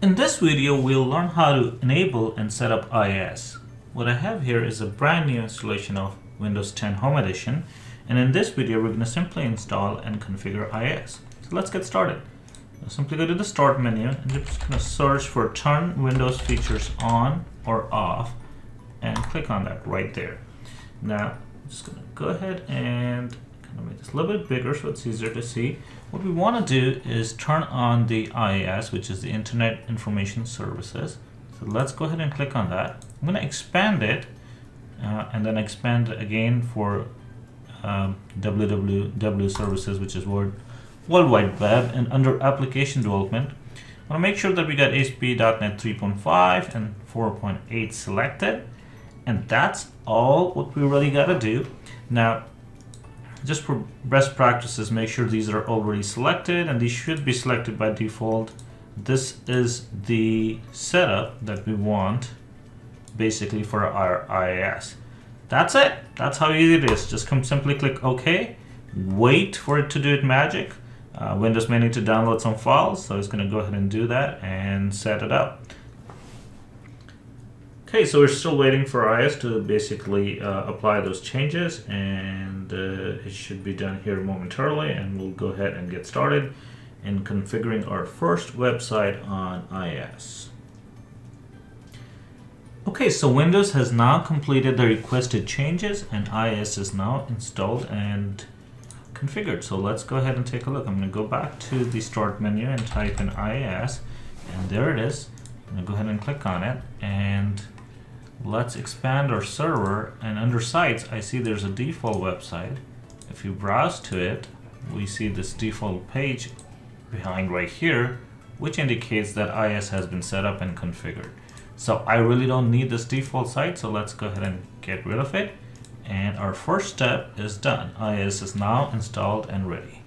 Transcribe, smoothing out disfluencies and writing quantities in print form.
In this video, we'll learn how to enable and set up IIS. What I have here is a brand new installation of Windows 10 Home Edition, and in this video, we're going to simply install and configure IIS. So let's get started. I'll simply go to the Start menu, and you're just going to search for Turn Windows Features On or Off, and click on that right there. Now, I'm just going to go ahead and kind of make this a little bit bigger so it's easier to see. What we want to do is turn on the IIS, which is the Internet Information Services. So let's go ahead and click on that. I'm going to expand it and then expand it again for www services, which is World Wide Web, and under Application Development, I want to make sure that we got ASP.NET 3.5 and 4.8 selected, and that's all what we really got to do. Now, just for best practices, make sure these are already selected, and these should be selected by default. This is the setup that we want basically for our IIS. That's it. That's how easy it is. Just simply click OK, wait for it to do its magic. Windows may need to download some files, so it's going to go ahead and do that and set it up. Okay, so we're still waiting for IIS to basically apply those changes, and it should be done here momentarily, and we'll go ahead and get started in configuring our first website on IIS. Okay, so Windows has now completed the requested changes, and IIS is now installed and configured. So let's go ahead and take a look. I'm going to go back to the Start menu and type in IIS, and there it is. I'm going to go ahead and click on it, and let's expand our server, and under Sites, I see there's a default website. If you browse to it, we see this default page behind right here, which indicates that IIS has been set up and configured. So I really don't need this default site, so let's go ahead and get rid of it. And our first step is done. IIS is now installed and ready.